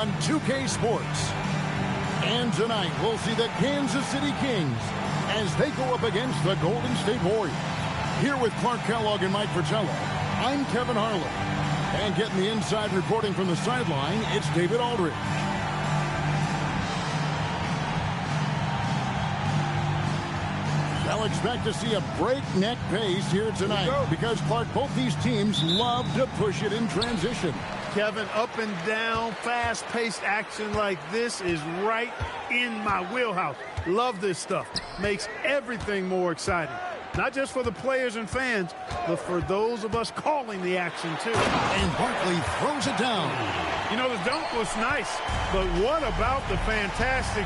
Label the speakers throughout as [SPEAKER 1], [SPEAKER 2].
[SPEAKER 1] on 2K Sports. And tonight, we'll see the Kansas City Kings as they go up against the Golden State Warriors. Here with Clark Kellogg and Mike Fratello, I'm Kevin Harlan. And getting the inside reporting from the sideline, it's David Aldridge. I'll expect to see a breakneck pace here tonight because, Clark, both these teams love to push it in transition.
[SPEAKER 2] Kevin, up and down, fast-paced action like this is right in my wheelhouse. Love this stuff. Makes everything more exciting. Not just for the players and fans, but for those of us calling the action, too.
[SPEAKER 1] And Barkley throws it down.
[SPEAKER 2] You know, the dunk was nice, but what about the fantastic...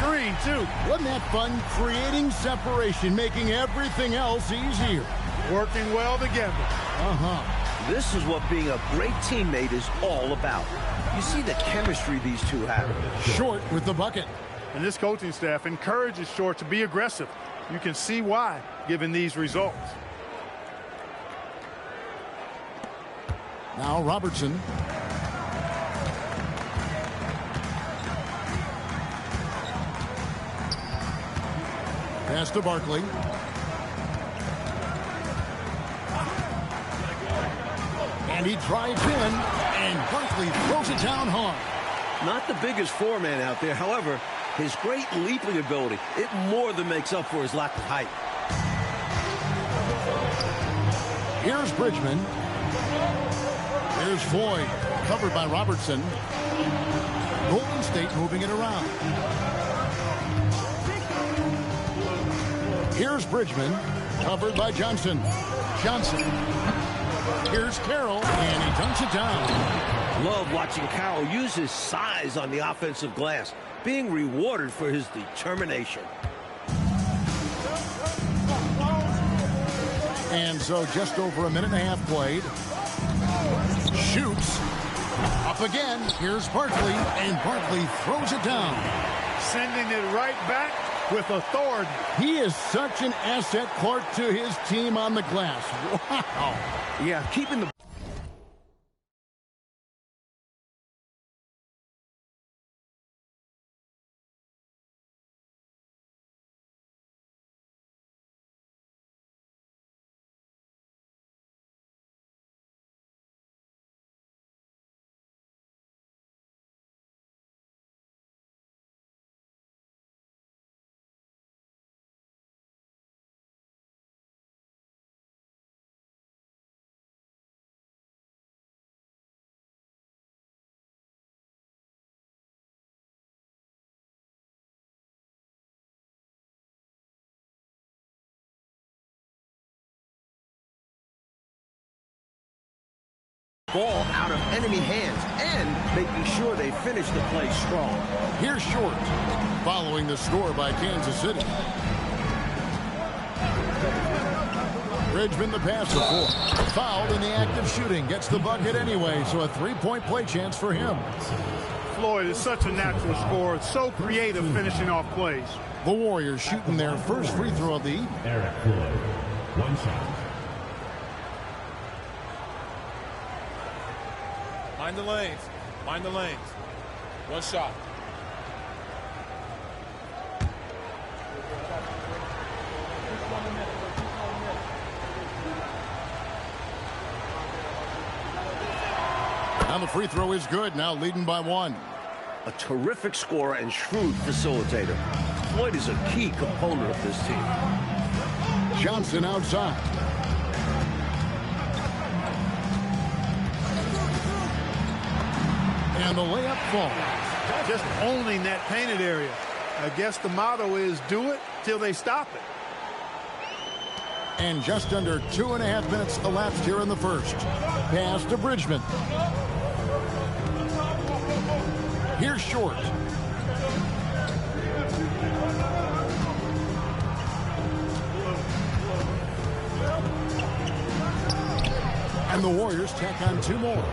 [SPEAKER 2] Screen, too.
[SPEAKER 1] Wasn't that fun? Creating separation, making everything else easier.
[SPEAKER 2] Working well together.
[SPEAKER 3] This is what being a great teammate is all about. You see the chemistry these two have.
[SPEAKER 1] Short with the bucket.
[SPEAKER 2] And this coaching staff encourages Short to be aggressive. You can see why, given these results.
[SPEAKER 1] Now Robertson. Pass to Barkley. And he drives in, and Barkley throws it down hard.
[SPEAKER 3] Not the biggest foreman out there. However, his great leaping ability, it more than makes up for his lack of height.
[SPEAKER 1] Here's Bridgman. Here's Floyd, covered by Robertson. Golden State moving it around. Here's Bridgman, covered by Johnson. Here's Carroll, and he dunks it down.
[SPEAKER 3] Love watching Carroll use his size on the offensive glass, being rewarded for his determination.
[SPEAKER 1] And so just over a minute and a half played. Shoots. Up again. Here's Barkley, and Barkley throws it down.
[SPEAKER 2] Sending it right back with authority.
[SPEAKER 1] He is such an asset, Clark, to his team on the glass. Wow.
[SPEAKER 3] Yeah, keeping the... ball out of enemy hands and making sure they finish the play strong.
[SPEAKER 1] Here's Short, following the score by Kansas City. Bridgman the passer for. Fouled in the act of shooting. Gets the bucket anyway, so a three-point play chance for him.
[SPEAKER 2] Floyd is such a natural scorer, so creative finishing off plays.
[SPEAKER 1] The Warriors shooting their first free throw of the evening.
[SPEAKER 4] Eric Floyd, one shot.
[SPEAKER 5] Mind the lanes. Mind the lanes. One shot.
[SPEAKER 1] And the free throw is good. Now leading by one.
[SPEAKER 3] A terrific scorer and shrewd facilitator. Floyd is a key component of this team.
[SPEAKER 1] Johnson outside. And the layup falls.
[SPEAKER 2] Just owning that painted area. I guess the motto is do it till they stop it.
[SPEAKER 1] And just under 2.5 minutes elapsed here in the first. Pass to Bridgman. Here's Short. And the Warriors tack on 2 more.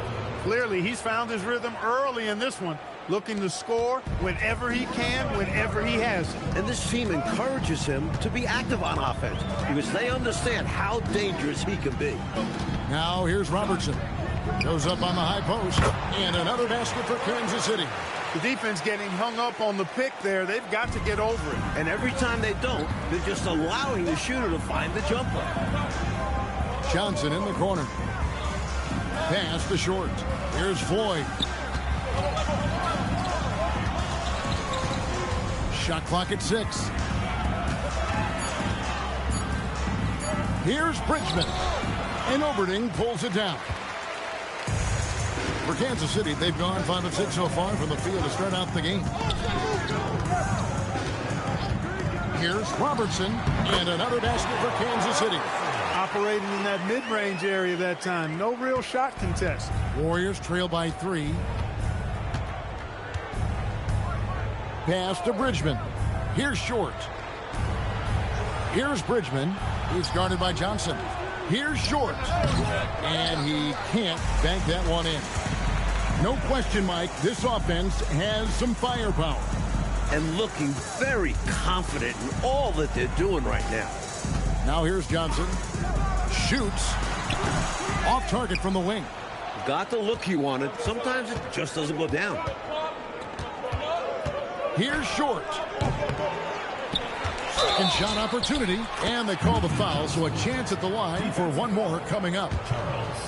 [SPEAKER 2] Clearly, he's found his rhythm early in this one, looking to score whenever he can, whenever he has it.
[SPEAKER 3] And this team encourages him to be active on offense because they understand how dangerous he can be.
[SPEAKER 1] Now here's Robertson. Goes up on the high post. And another basket for Kansas City.
[SPEAKER 2] The defense getting hung up on the pick there. They've got to get over it.
[SPEAKER 3] And every time they don't, they're just allowing the shooter to find the jumper.
[SPEAKER 1] Johnson in the corner. Pass to Short. Here's Floyd. Shot clock at 6. Here's Bridgman. And Oberding pulls it down. For Kansas City, they've gone 5 of 6 so far from the field to start out the game. Here's Robertson. And another basket for Kansas City.
[SPEAKER 2] Operating in that mid-range area that time. No real shot contest.
[SPEAKER 1] Warriors trail by 3. Pass to Bridgman. Here's Short. Here's Bridgman. He's guarded by Johnson. Here's Short. And he can't bank that one in. No question, Mike, this offense has some firepower.
[SPEAKER 3] And looking very confident in all that they're doing right now.
[SPEAKER 1] Now here's Johnson. Shoots. Off target from the wing.
[SPEAKER 3] Got the look he wanted. Sometimes it just doesn't go down.
[SPEAKER 1] Here's Short. Second shot opportunity. And they call the foul, so a chance at the line for one more coming up.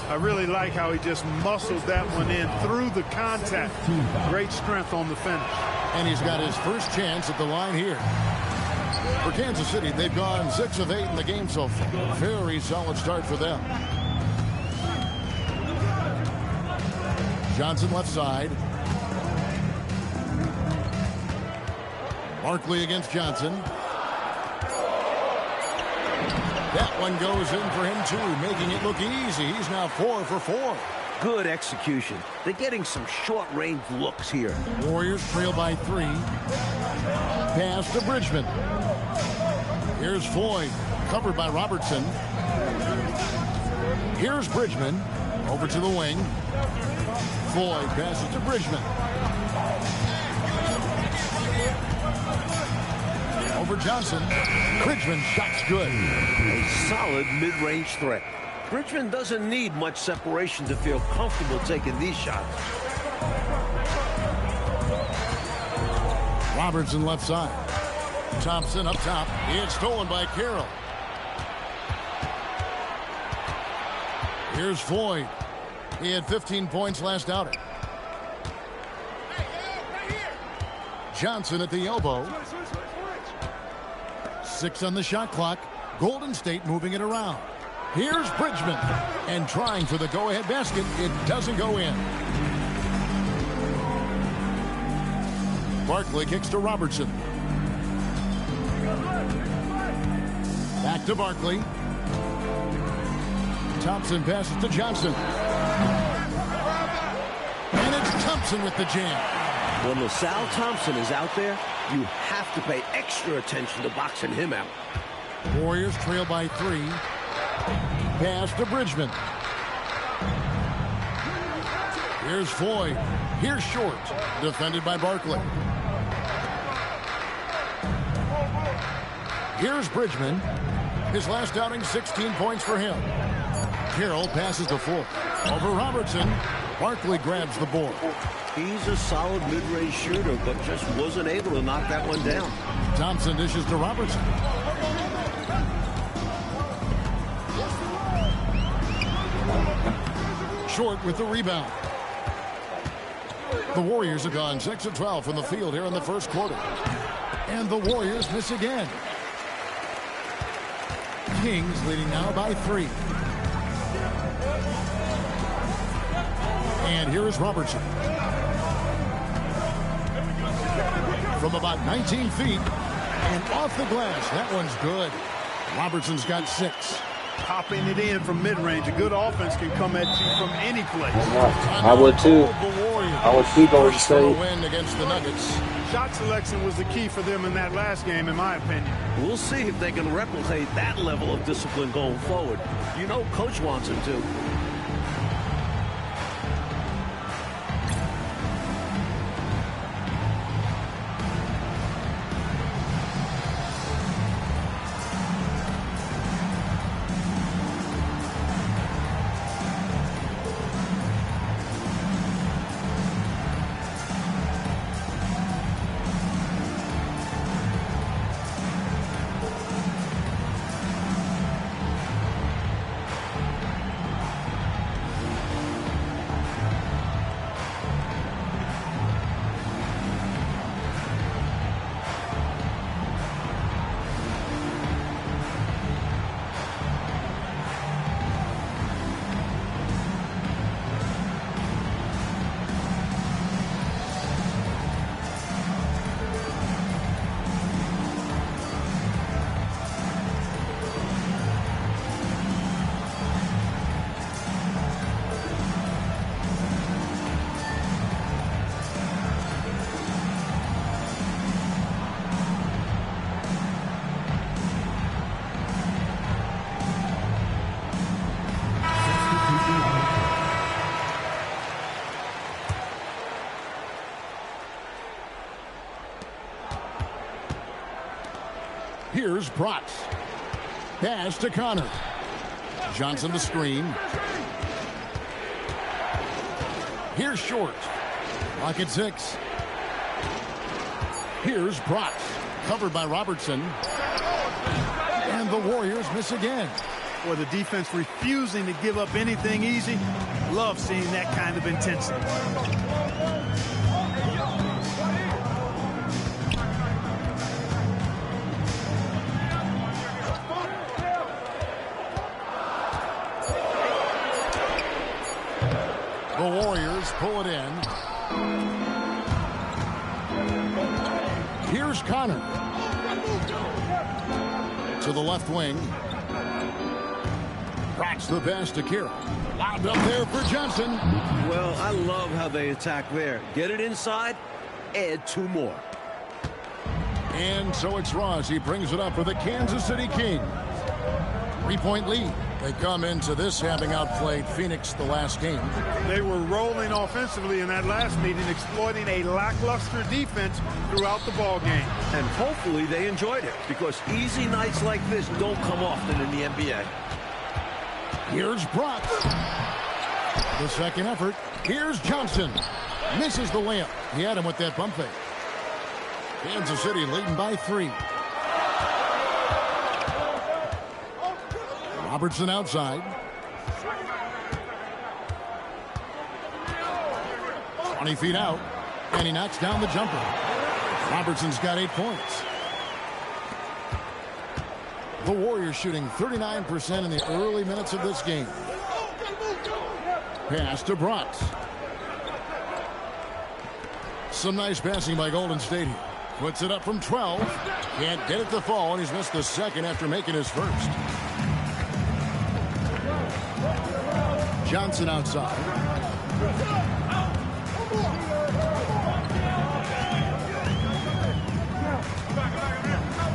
[SPEAKER 2] I really like how he just muscled that one in through the contact. Great strength on the finish.
[SPEAKER 1] And he's got his first chance at the line here. For Kansas City, they've gone 6 of 8 in the game so far. Very solid start for them. Johnson left side. Barkley against Johnson. That one goes in for him too, making it look easy. He's now 4 for 4.
[SPEAKER 3] Good execution. They're getting some short-range looks here.
[SPEAKER 1] Warriors trail by 3. Pass to Bridgman. Here's Floyd, covered by Robertson. Here's Bridgman, over to the wing. Floyd passes to Bridgman. Over Johnson. Bridgman shot's good.
[SPEAKER 3] A solid mid-range threat. Bridgman doesn't need much separation to feel comfortable taking these shots.
[SPEAKER 1] Robertson left side. Thompson up top. It's stolen by Carroll. Here's Floyd. He had 15 points last outing. Johnson at the elbow. 6 on the shot clock. Golden State moving it around. Here's Bridgman. And trying for the go-ahead basket. It doesn't go in. Barkley kicks to Robertson. Back to Barkley. Thompson passes to Johnson. And it's Thompson with the jam.
[SPEAKER 3] When LaSalle Thompson is out there, you have to pay extra attention to boxing him out.
[SPEAKER 1] Warriors trail by 3. Pass to Bridgman. Here's Floyd. Here's Short. Defended by Barkley. Here's Bridgman. His last outing, 16 points for him. Carroll passes to Floyd. Over Robertson. Barkley grabs the board.
[SPEAKER 3] He's a solid mid-range shooter, but just wasn't able to knock that one down.
[SPEAKER 1] Thompson dishes to Robertson. Short with the rebound. The Warriors have gone 6 of 12 from the field here in the first quarter. And the Warriors miss again. Kings leading now by 3. And here is Robertson. from about 19 feet. And off the glass. That one's good. Robertson's got 6.
[SPEAKER 2] Popping it in from mid-range. A good offense can come at you from any place.
[SPEAKER 6] I would too. I would too, Golden State.
[SPEAKER 1] Win against the Nuggets.
[SPEAKER 2] Shot selection was the key for them in that last game, in my opinion.
[SPEAKER 3] We'll see if they can replicate that level of discipline going forward. You know Coach wants him to.
[SPEAKER 1] Here's Bratz. Pass to Connor. Johnson the screen. Here's Short. Clock at 6. Here's Bratz. Covered by Robertson. And the Warriors miss again.
[SPEAKER 2] Boy, the defense refusing to give up anything easy. Love seeing that kind of intensity.
[SPEAKER 1] The Warriors pull it in. Here's Connor. To the left wing. Cracks the pass to Kira. Lobbed up there for Johnson.
[SPEAKER 3] Well, I love how they attack there. Get it inside, add 2 more.
[SPEAKER 1] And so it's Ross. He brings it up for the Kansas City Kings. 3-point lead. They come into this having outplayed Phoenix the last game.
[SPEAKER 2] They were rolling offensively in that last meeting, exploiting a lackluster defense throughout the ball game.
[SPEAKER 3] And hopefully they enjoyed it, because easy nights like this don't come often in the NBA.
[SPEAKER 1] Here's Bratz. The second effort. Here's Johnson. Misses the layup. He had him with that bump fake. Kansas City leading by 3. Robertson outside. 20 feet out. And he knocks down the jumper. Robertson's got 8 points. The Warriors shooting 39% in the early minutes of this game. Pass to Bratz. Some nice passing by Golden State here. Puts it up from 12. Can't get it to fall, and he's missed the second after making his first. Johnson outside.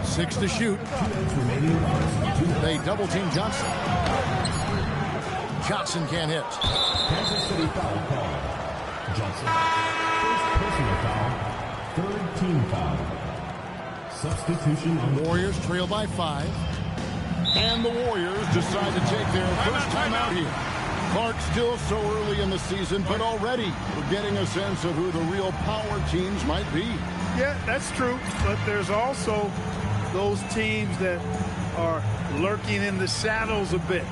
[SPEAKER 1] Six to shoot. They double team Johnson. Johnson can't hit.
[SPEAKER 4] Kansas City foul call. Johnson. First personal foul. Third team foul. Substitution on the
[SPEAKER 1] Warriors trail by 5. And the Warriors decide to take their first time out here. Clark still so early in the season, but already we're getting a sense of who the real power teams might be.
[SPEAKER 2] Yeah, that's true. But there's also those teams that are lurking in the shadows a bit.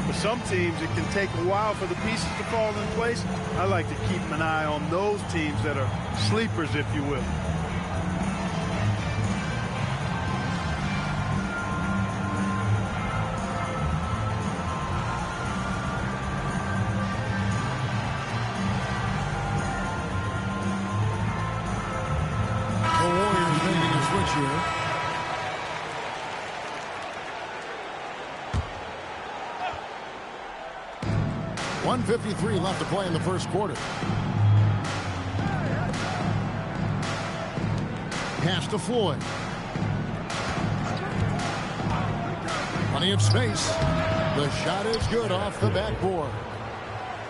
[SPEAKER 2] For some teams, it can take a while for the pieces to fall in place. I like to keep an eye on those teams that are sleepers, if you will.
[SPEAKER 1] 1:53 left to play in the first quarter. Pass to Floyd. Plenty of space. The shot is good off the backboard.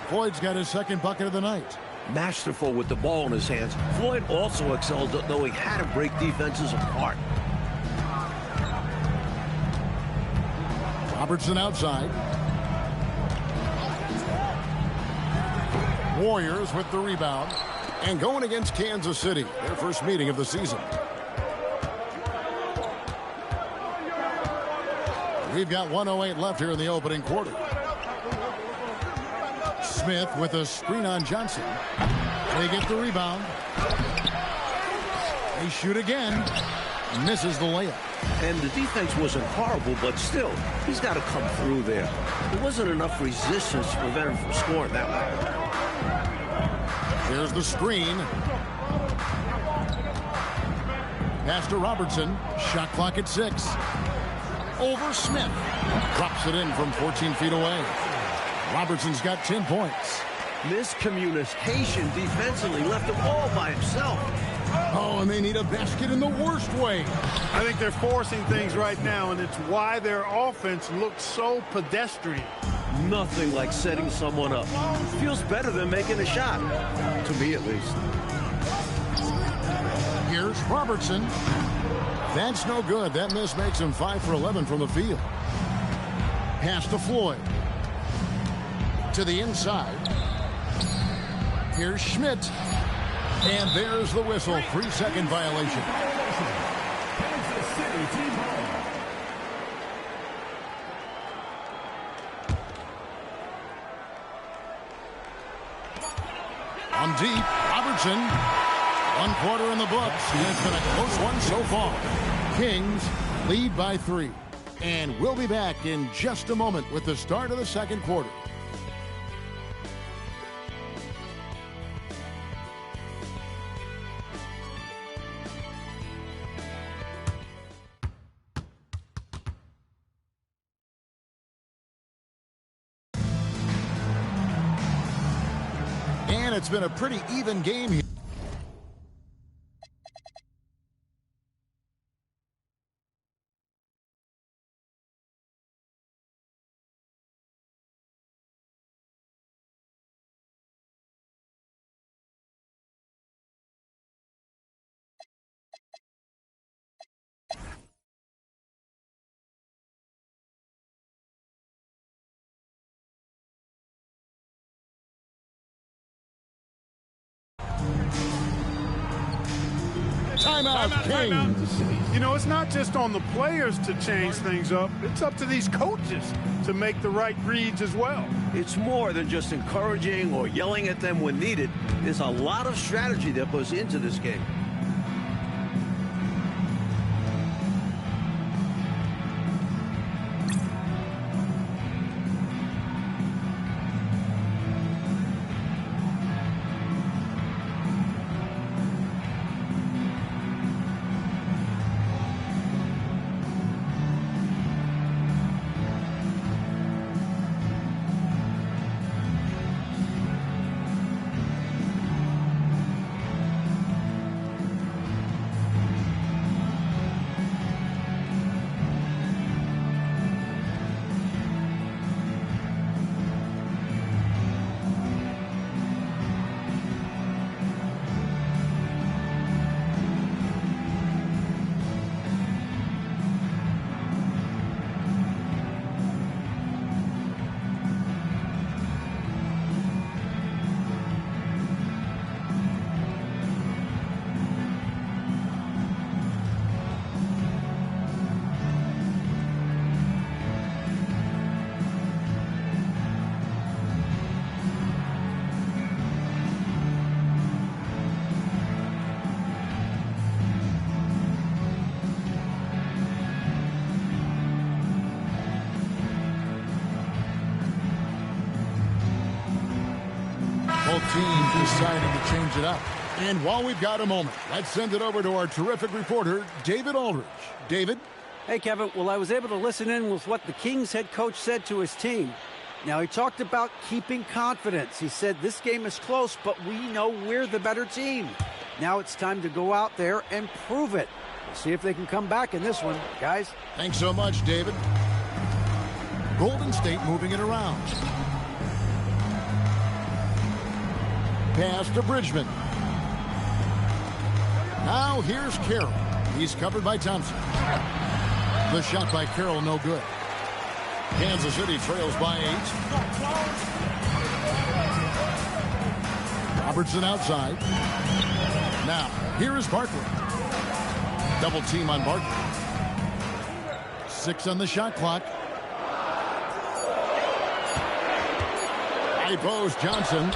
[SPEAKER 1] Floyd's got his second bucket of the night.
[SPEAKER 3] Masterful with the ball in his hands, Floyd also excels at knowing how to break defenses apart.
[SPEAKER 1] Robertson outside. Warriors with the rebound. And going against Kansas City, their first meeting of the season. We've got 1:08 left here in the opening quarter. Smith with a screen on Johnson. They get the rebound. They shoot again. Misses the layup.
[SPEAKER 3] And the defense wasn't horrible, but still, he's got to come through there. There wasn't enough resistance to prevent him from scoring that way.
[SPEAKER 1] There's the screen. Pass to Robertson. Shot clock at 6. Over Smith. Drops it in from 14 feet away. Robertson's got 10 points.
[SPEAKER 3] Miscommunication defensively, left him all by himself.
[SPEAKER 1] Oh, and they need a basket in the worst way.
[SPEAKER 2] I think they're forcing things right now, and it's why their offense looks so pedestrian.
[SPEAKER 3] Nothing like setting someone up. Feels better than making a shot. To me, at least.
[SPEAKER 1] Here's Robertson. That's no good. That miss makes him 5 for 11 from the field. Pass to Floyd. To the inside. Here's Schmidt. And there's the whistle. 3-second violation. On deep, Robertson. 1 quarter in the books. It's been a close one so far. Kings lead by 3. And we'll be back in just a moment with the start of the second quarter. And it's been a pretty even game here. Timeout, Kings.
[SPEAKER 2] You know, it's not just on the players to change things up. It's up to these coaches to make the right reads as well.
[SPEAKER 3] It's more than just encouraging or yelling at them when needed. There's a lot of strategy that goes into this game.
[SPEAKER 1] Both teams deciding to change it up. And while we've got a moment, let's send it over to our terrific reporter, David Aldridge. David?
[SPEAKER 7] Hey, Kevin. Well, I was able to listen in with what the Kings head coach said to his team. Now, he talked about keeping confidence. He said this game is close, but we know we're the better team. Now it's time to go out there and prove it. See if they can come back in this one, guys.
[SPEAKER 1] Thanks so much, David. Golden State moving it around. Pass to Bridgman. Now here's Carroll. He's covered by Thompson. The shot by Carroll, no good. Kansas City trails by 8. Robertson outside. Now, here is Barkley. Double team on Barkley. 6 on the shot clock. High post, Johnson.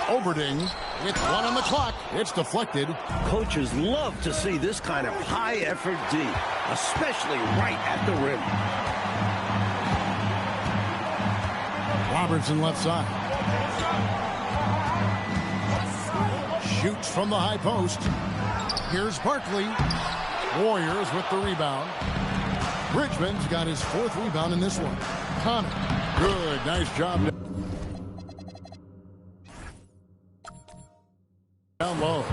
[SPEAKER 1] Oberding with 1 on the clock. It's deflected.
[SPEAKER 3] Coaches love to see this kind of high-effort D, especially right at the rim.
[SPEAKER 1] Robertson left side. Shoots from the high post. Here's Barkley. Warriors with the rebound. Bridgman's got his 4th rebound in this one. Connor. Good. Nice job. Down low.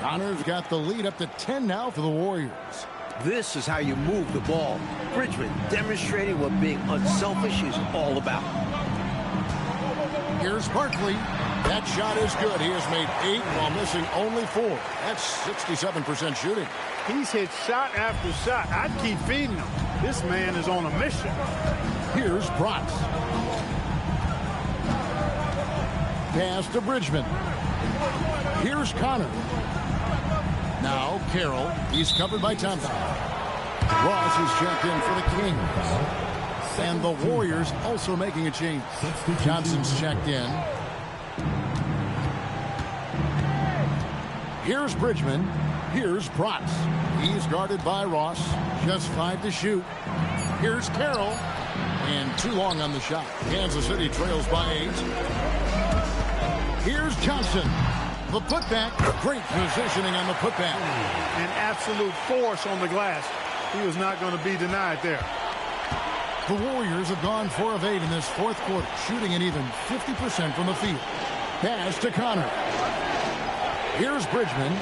[SPEAKER 1] Connor's got the lead up to 10 now for the Warriors.
[SPEAKER 3] This is how you move the ball. Bridgman demonstrating what being unselfish is all about.
[SPEAKER 1] Here's Barkley. That shot is good. He has made 8 while missing only 4. That's 67% shooting.
[SPEAKER 2] He's hit shot after shot. I'd keep feeding him. This man is on a mission.
[SPEAKER 1] Here's Bratz. Pass to Bridgman. Here's Connor. Now Carroll. He's covered by Thompson. Ross is checked in for the Kings. And the Warriors also making a change. Johnson's checked in. Here's Bridgman. Here's Bratz. He's guarded by Ross. Just 5 to shoot. Here's Carroll. And too long on the shot. Kansas City trails by 8. Here's Johnson. The putback. Great positioning on the putback.
[SPEAKER 2] An absolute force on the glass. He was not going to be denied there.
[SPEAKER 1] The Warriors have gone 4 of 8 in this 4th quarter, shooting an even 50% from the field. Pass to Connor. Here's Bridgman.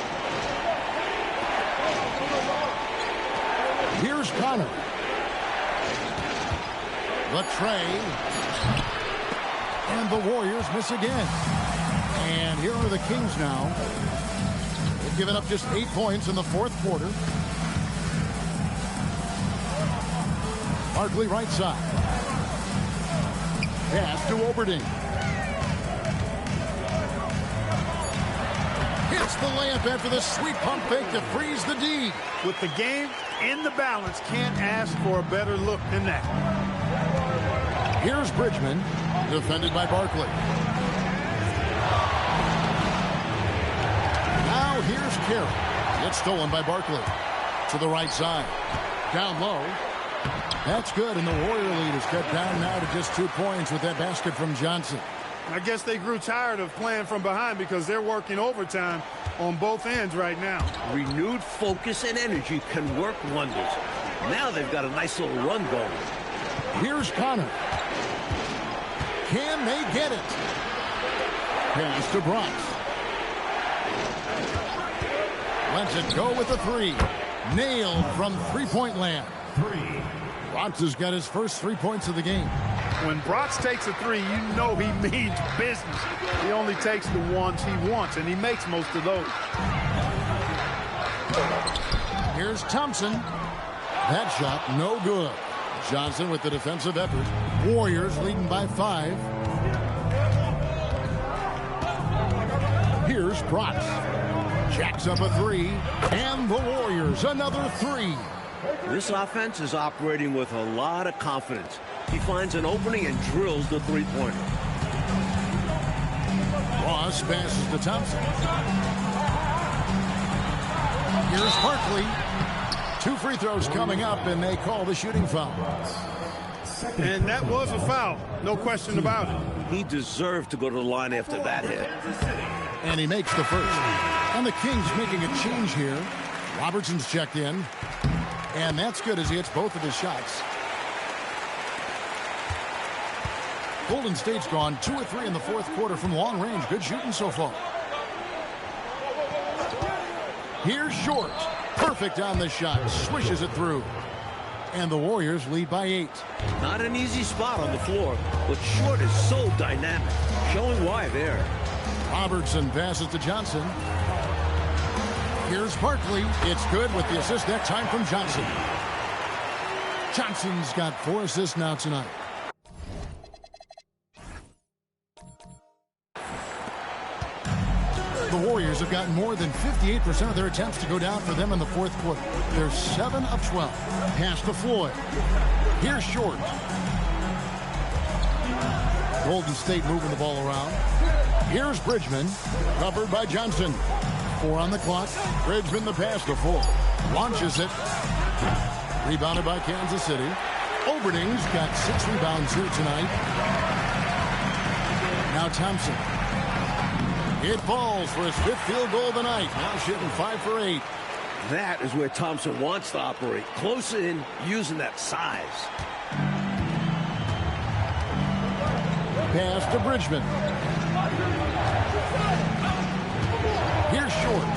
[SPEAKER 1] Here's Connor. The tray. And the Warriors miss again. And here are the Kings now. They've given up just 8 points in the 4th quarter. Barkley right side. Pass to Oberding. Hits the layup after the sweet pump fake to freeze the D.
[SPEAKER 2] With the game in the balance, can't ask for a better look than that.
[SPEAKER 1] Here's Bridgman, defended by Barkley. Now here's Carroll. It's stolen by Barkley. To the right side. Down low. That's good, and the Warrior lead is cut down now to just 2 points with that basket from Johnson.
[SPEAKER 2] I guess they grew tired of playing from behind because they're working overtime on both ends right now.
[SPEAKER 3] Renewed focus and energy can work wonders. Now they've got a nice little run going.
[SPEAKER 1] Here's Connor. Can they get it? Pass to Bratz. Lets it go with a 3. Nailed from three-point land. 3. Bratz has got his first 3 points of the game.
[SPEAKER 2] When Bratz takes a 3, you know he means business. He only takes the ones he wants, and he makes most of those.
[SPEAKER 1] Here's Thompson. That shot, no good. Johnson with the defensive effort. Warriors leading by 5. Here's Bratz. Jacks up a 3. And the Warriors another 3.
[SPEAKER 3] This offense is operating with a lot of confidence. He finds an opening and drills the three-pointer.
[SPEAKER 1] Ross passes to Thompson. Here's Barkley. 2 free throws coming up, and they call the shooting foul.
[SPEAKER 2] And that was a foul. No question about it.
[SPEAKER 3] He deserved to go to the line after that hit.
[SPEAKER 1] And he makes the first. And the Kings making a change here. Robertson's checked in. And that's good as he hits both of his shots. Golden State's gone 2 of 3 in the fourth quarter from long range. Good shooting so far. Here's Short. Perfect on the shot. Swishes it through. And the Warriors lead by 8.
[SPEAKER 3] Not an easy spot on the floor, but Short is so dynamic, showing why there.
[SPEAKER 1] Robertson passes to Johnson. Here's Barkley. It's good with the assist that time from Johnson. Johnson's got 4 assists now tonight. The Warriors have gotten more than 58% of their attempts to go down for them in the fourth quarter. They're 7 of 12. Pass to Floyd. Here's Short. Golden State moving the ball around. Here's Bridgman. Covered by Johnson. 4 on the clock. Bridgman the pass to Floyd. Launches it. Rebounded by Kansas City. Oberning's got 6 rebounds here tonight. Now Thompson. It falls for his 5th field goal of the night. Now shooting 5 for 8.
[SPEAKER 3] That is where Thompson wants to operate. Close in, using that size.
[SPEAKER 1] Pass to Bridgman. Here's Short.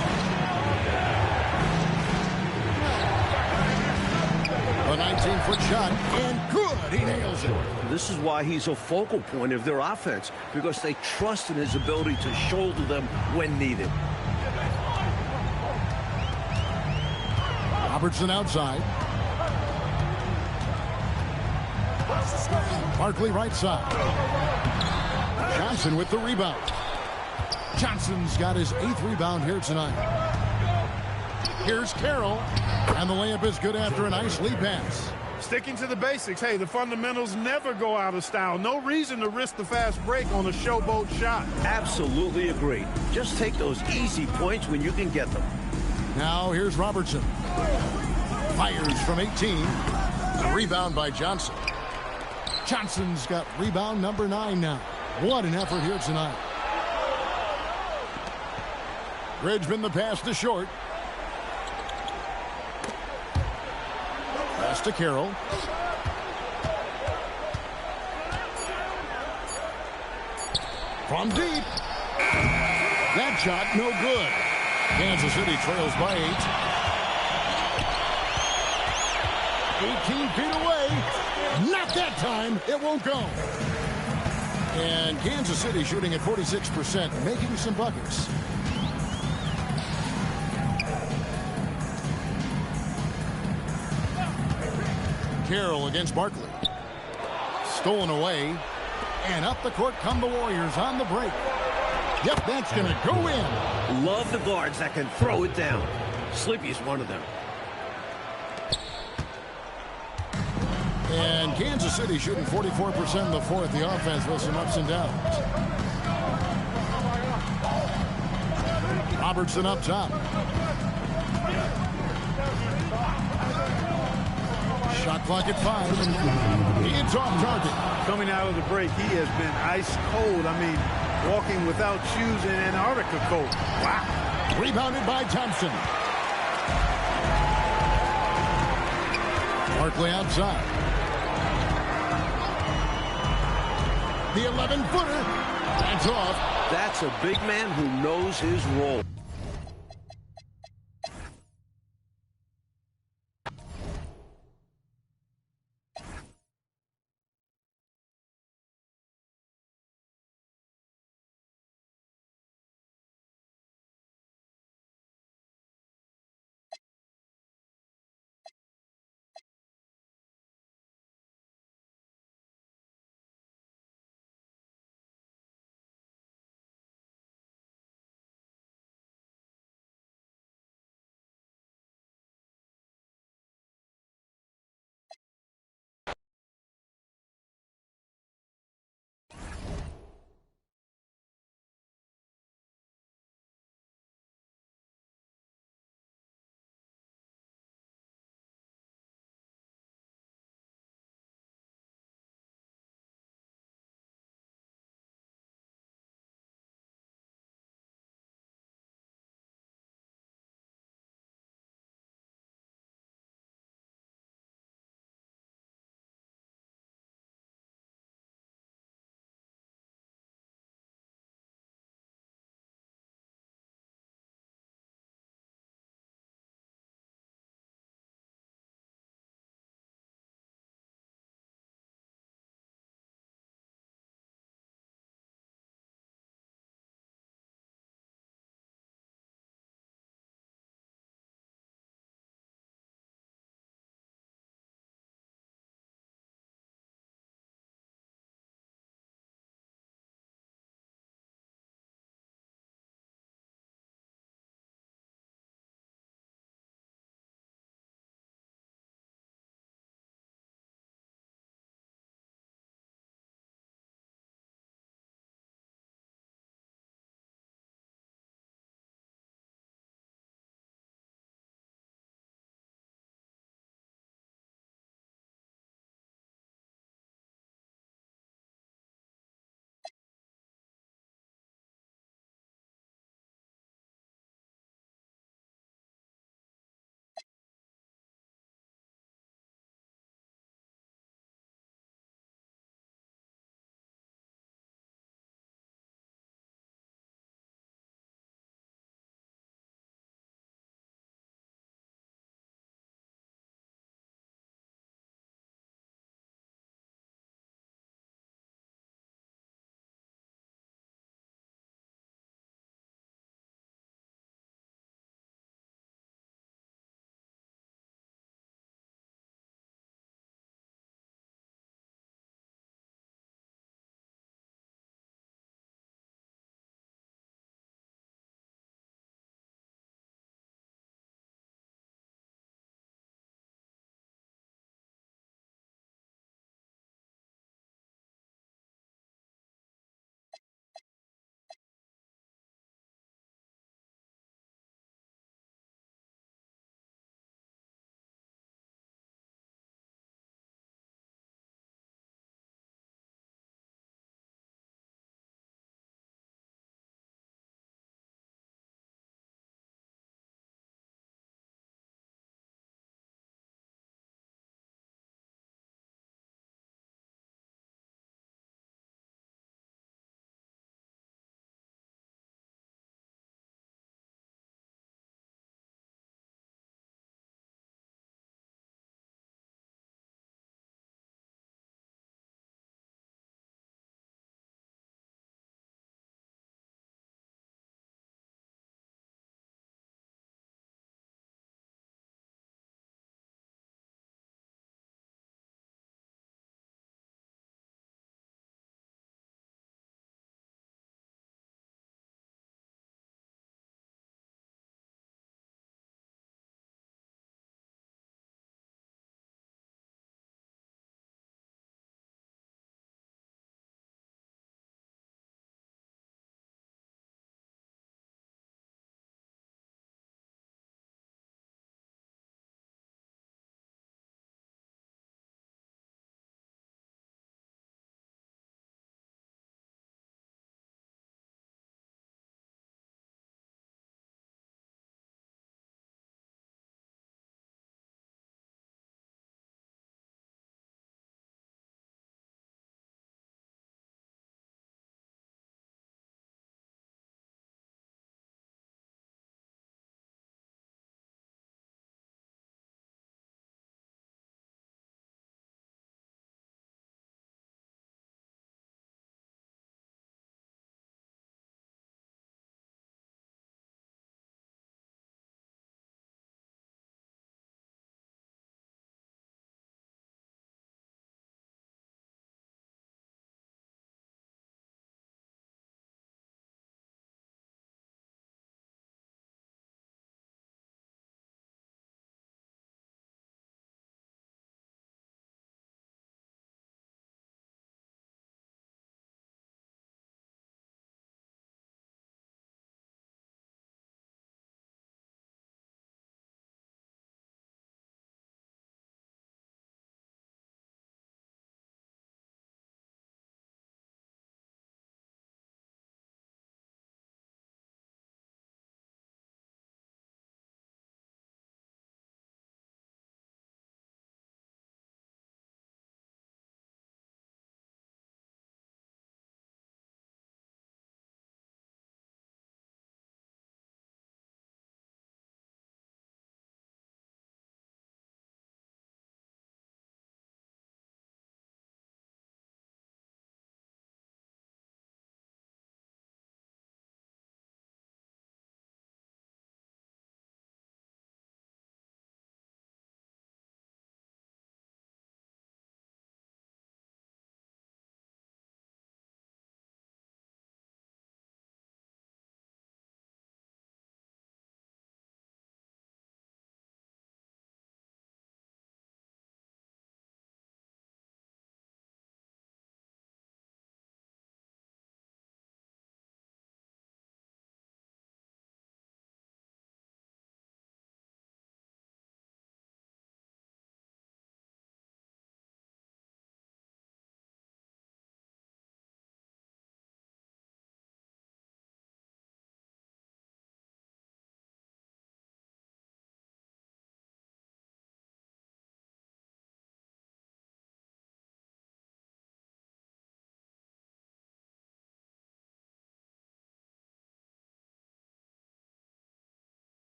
[SPEAKER 1] A 19-foot shot, and good. He nails it.
[SPEAKER 3] This is why he's a focal point of their offense, because they trust in his ability to shoulder them when needed.
[SPEAKER 1] Robertson outside. Barkley right side. Johnson with the rebound. Johnson's got his 8th rebound here tonight. Here's Carroll. And the layup is good after a nice lead pass.
[SPEAKER 2] Sticking to the basics. Hey, the fundamentals never go out of style. No reason to risk the fast break on a showboat shot.
[SPEAKER 3] Absolutely agree. Just take those easy points when you can get them.
[SPEAKER 1] Now here's Robertson. Fires from 18. A rebound by Johnson. Johnson's got rebound number 9 now. What an effort here tonight. Bridgman the pass to Short. Pass to Carroll. From deep. That shot no good. Kansas City trails by 8. 18 feet away. Not that time. It won't go. And Kansas City shooting at 46%, making some buckets. Carroll against Barkley. Stolen away. And up the court come the Warriors on the break. Yep, that's going to go in.
[SPEAKER 3] Love the guards that can throw it down. Sleepy's one of them.
[SPEAKER 1] And Kansas City shooting 44% in the fourth. The offense with some ups and downs. Robertson up top. Shot clock at 5. It's off target.
[SPEAKER 2] Coming out of the break, he has been ice cold. I mean, walking without shoes in Antarctica cold. Wow.
[SPEAKER 1] Rebounded by Thompson. Barkley outside. The 11-footer. That's off.
[SPEAKER 3] That's a big man who knows his role.